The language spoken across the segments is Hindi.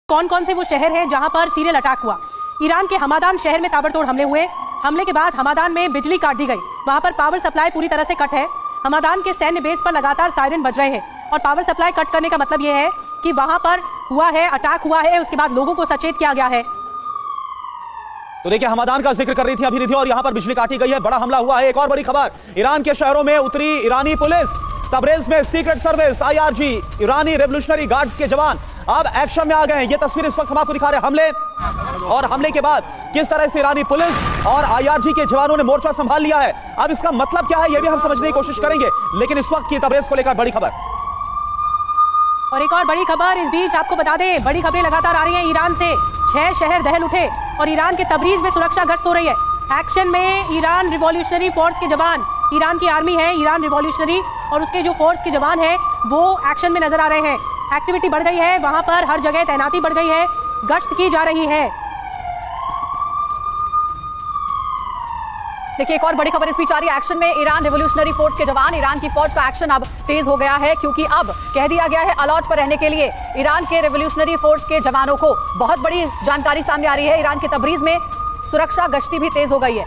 कौन कौन से वो शहर हैं जहां पर सीरियल अटैक हुआ। ईरान के हमादान शहर में ताबड़तोड़ हमले हुए। हमले के बाद हमादान में बिजली काट दी गई, वहां पर पावर सप्लाई पूरी तरह से कट है। हमादान के सैन्य बेस पर लगातार सायरन बज रहे हैं और पावर सप्लाई कट करने का मतलब यह है कि वहां पर हुआ है, अटैक हुआ है, उसके बाद लोगों को सचेत किया गया है। तो देखिए, हमादान का जिक्र कर रही थी अभिनिधि और यहां पर बिजली काटी गई है, बड़ा हमला हुआ है। एक और बड़ी खबर, ईरान के शहरों में उतरी ईरानी पुलिस। तबरेज में सीक्रेट सर्विस IRG ईरानी रेवोल्यूशनरी गार्ड्स के जवान अब एक्शन में आ गए हैं। ये तस्वीर इस वक्त हम आपको दिखा रहे हैं, हमले और हमले के बाद किस तरह से ईरानी पुलिस और IRG के जवानों ने मोर्चा संभाल लिया है। अब इसका मतलब क्या है, यह भी हम समझने की कोशिश करेंगे, लेकिन इस वक्त की तबरेज को लेकर बड़ी खबर। और एक और बड़ी खबर इस बीच आपको बता दें, बड़ी खबरें लगातार आ रही हैं ईरान से। 6 शहर दहल उठे और ईरान के तबरीज में सुरक्षा गश्त हो रही है। एक्शन में ईरान रिवॉल्यूशनरी फोर्स के जवान, ईरान की आर्मी है ईरान रिवॉल्यूशनरी, और उसके जो फोर्स के जवान हैं वो एक्शन में नजर आ रहे हैं। एक्टिविटी बढ़ गई है, वहां पर हर जगह तैनाती बढ़ गई है, गश्त की जा रही है। देखिए, एक और बड़ी खबर इस बीच आ रही है। एक्शन में ईरान रिवॉल्यूशनरी फोर्स के जवान, ईरान की फौज का एक्शन अब तेज हो गया है, क्योंकि अब कह दिया गया है अलर्ट पर रहने के लिए ईरान के रिवॉल्यूशनरी फोर्स के जवानों को। बहुत बड़ी जानकारी सामने आ रही है, ईरान के तबरीज में सुरक्षा गश्ती भी तेज हो गई है।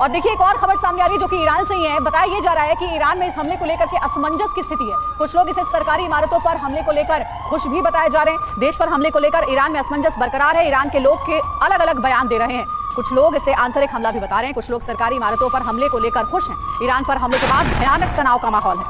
और देखिए, एक और खबर सामने आ रही है जो कि ईरान से ही है। बताया यह जा रहा है कि ईरान में इस हमले को लेकर के असमंजस की स्थिति है। कुछ लोग इसे सरकारी इमारतों पर हमले को लेकर खुश भी बताए जा रहे हैं। देश पर हमले को लेकर ईरान में असमंजस बरकरार है। ईरान के लोग के अलग अलग बयान दे रहे हैं। कुछ लोग इसे आंतरिक हमला भी बता रहे हैं, कुछ लोग सरकारी इमारतों पर हमले को लेकर खुश हैं। ईरान पर हमले के बाद भयानक तनाव का माहौल है।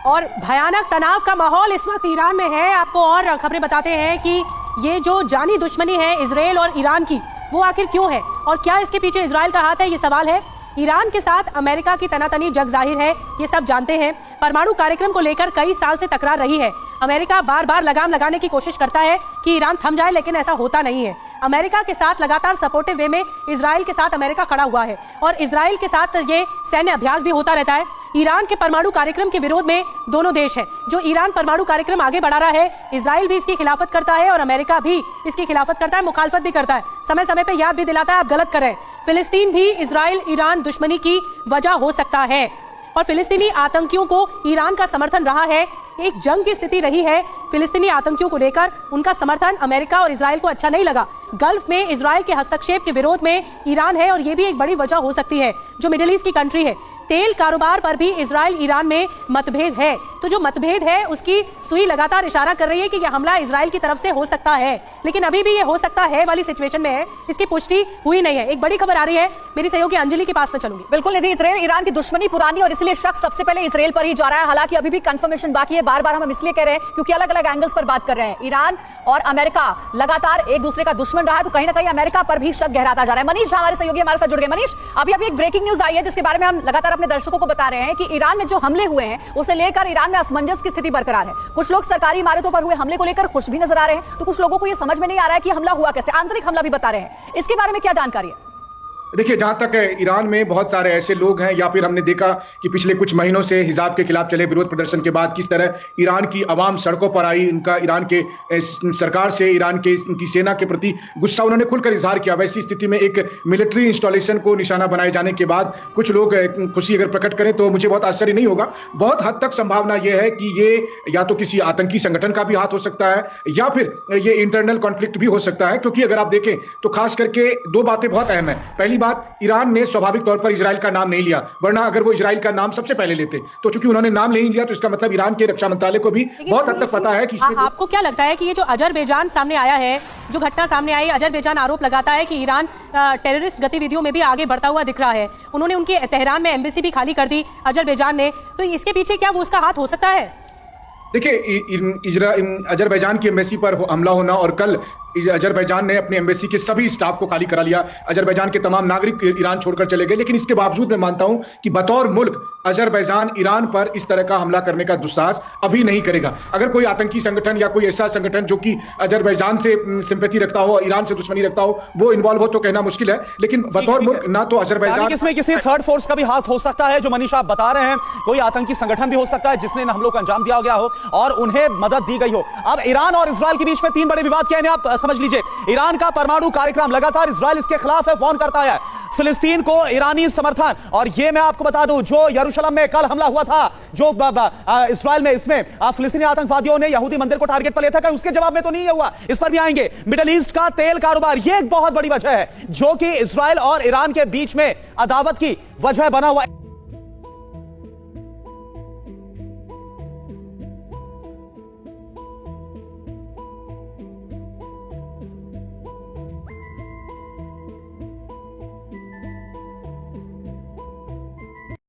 और भयानक तनाव का माहौल इस वक्त ईरान में है। आपको और खबरें बताते हैं कि ये जो जानी दुश्मनी है इजराइल और ईरान की, वो आखिर क्यों है और क्या इसके पीछे इजराइल का हाथ है, ये सवाल है। ईरान के साथ अमेरिका की तनातनी जग जाहिर है, ये सब जानते हैं। परमाणु कार्यक्रम को लेकर कई साल से तकरार रही है। अमेरिका बार बार लगाम लगाने की कोशिश करता है कि ईरान थम जाए, लेकिन ऐसा होता नहीं है। अमेरिका के साथ लगातार सपोर्टिव वे में इजराइल के साथ अमेरिका खड़ा हुआ है और इजराइल के साथ ये सैन्य अभ्यास भी होता रहता है। ईरान के परमाणु कार्यक्रम के विरोध में दोनों देश है। जो ईरान परमाणु कार्यक्रम आगे बढ़ा रहा है, इजराइल भी इसकी खिलाफत करता है और अमेरिका भी इसकी खिलाफत करता है, मुखालफत भी करता है, समय समय पे याद भी दिलाता है आप गलत कर रहे हैं। फिलिस्तीन भी इजराइल ईरान दुश्मनी की वजह हो सकता है और फिलिस्तीनी आतंकियों को ईरान का समर्थन रहा है। एक जंग की स्थिति रही है फिलिस्तीनी आतंकियों को लेकर, उनका समर्थन अमेरिका और इजराइल को अच्छा नहीं लगा। गल्फ में इजराइल के हस्तक्षेप के विरोध में ईरान है और ये भी एक बड़ी वजह हो सकती है। जो मिडिल ईस्ट की कंट्री है, तेल कारोबार पर भी इजराइल ईरान में मतभेद है। तो जो मतभेद है उसकी सुई लगातार इशारा कर रही है कि यह हमला इजराइल की तरफ से हो सकता है, लेकिन अभी भी ये हो सकता है वाली सिचुएशन में है, इसकी पुष्टि हुई नहीं है। एक बड़ी खबर आ रही है, मेरी सहयोगी अंजलि के पास में चलूंगी। बिल्कुल निधि, इजराइल ईरान की दुश्मनी पुरानी और इसलिए शक सबसे पहले इजराइल पर ही जा रहा है। हालांकि अभी भी कंफर्मेशन बाकी है। बार बार हम इसलिए कह रहे हैं क्योंकि अलग अलग एंगल्स पर बात कर रहे हैं। ईरान और अमेरिका लगातार एक दूसरे का दुश्मन रहा है, तो कहीं ना कहीं अमेरिका पर भी शक गहराता जा रहा है। मनीष हमारे सहयोगी हमारे साथ जुड़ गए। मनीष, अभी एक ब्रेकिंग न्यूज आई है जिसके बारे में हम लगातार अपने दर्शकों को बता रहे हैं कि ईरान में जो हमले हुए हैं उसे लेकर ईरान में असमंजस की स्थिति बरकरार है। कुछ लोग सरकारी इमारतों पर हुए हमले को लेकर खुश भी नजर आ रहे हैं, तो कुछ लोगों को यह समझ में नहीं आ रहा है कि हमला हुआ कैसे, आंतरिक हमला भी बता रहे हैं। इसके बारे में क्या जानकारी है? देखिए, जहां तक ईरान में बहुत सारे ऐसे लोग हैं, या फिर हमने देखा कि पिछले कुछ महीनों से हिजाब के खिलाफ चले विरोध प्रदर्शन के बाद किस तरह ईरान की आवाम सड़कों पर आई, उनका ईरान के सरकार से, ईरान के उनकी सेना के प्रति गुस्सा उन्होंने खुलकर इजहार किया। वैसी स्थिति में एक मिलिट्री इंस्टॉलेशन को निशाना बनाए जाने के बाद कुछ लोग खुशी अगर प्रकट करें तो मुझे बहुत आश्चर्य नहीं होगा। बहुत हद तक संभावना यह है कि ये या तो किसी आतंकी संगठन का भी हाथ हो सकता है या फिर ये इंटरनल कॉन्फ्लिक्ट भी हो सकता है, क्योंकि अगर आप देखें तो खास करके दो बातें बहुत अहम है। पहली बात, ईरान ने स्वाभाविक तौर पर इजराइल का नाम नहीं लिया, वरना अगर वो इजराइल का नाम सबसे पहले लेते, तो चूंकि उन्होंने नाम नहीं लिया तो इसका मतलब ईरान के रक्षा मंत्रालय को भी बहुत हद तक पता है कि आपको क्या लगता है कि ये जो अजरबैजान सामने आया है, जो घटना सामने आई, अजरबैजान आरोप लगाता है कि ईरान टेररिस्ट गतिविधियों में भी आगे बढ़ता हुआ दिख रहा है। उन्होंने उनके तेहरान में एम्बेसी भी खाली कर दी अजरबैजान ने, तो इसके पीछे क्या वो उसका हाथ हो सकता है? देखिए, अजरबैजान की एम्बेसी पर हमला होना और कल अजरबैजान ने अपने एम्बेसी के सभी स्टाफ को खाली करा लिया, अजरबैजान के तमाम नागरिक ईरान छोड़कर चले गए, लेकिन इसके बावजूद मैं मानता हूं कि बतौर मुल्क अजरबैजान ईरान पर इस तरह का हमला करने का दुस्साहस अभी नहीं करेगा। अगर कोई आतंकी संगठन या कोई ऐसा संगठन जो कि अजरबैजान से सिंपैथी रखता हो, ईरान से दुश्मनी रखता हो, वो इन्वॉल्व हो तो कहना मुश्किल है, लेकिन बतौर मुल्क ना तो अजरबैजान, इसमें किसी थर्ड फोर्स का भी हाथ हो सकता है, जो मनीष आप बता रहे हैं, कोई आतंकी संगठन भी हो सकता है जिसने हमलों को अंजाम दिया गया हो और उन्हें मदद दी गई हो। अब ईरान और इजराइल के बीच में 3 बड़े विवाद क्या है, आप समझ लीजिए, ईरान का परमाणु कार्यक्रम लगातार इजराइल इसके खिलाफ है, फोन करता है फिलिस्तीन को ईरानी समर्थन। और ये मैं आपको बता दूं, जो यरूशलेम में कल हमला हुआ था, जो इजराइल में, इसमें फिलिस्तीनी आतंकवादियों ने यहूदी मंदिर को टारगेट पर लिया था, उसके जवाब में तो नहीं हुआ, इस पर भी आएंगे। मिडिल ईस्ट का तेल कारोबार, ये एक बहुत बड़ी वजह है जो कि इजराइल और ईरान के बीच में अदावत की वजह बना हुआ है।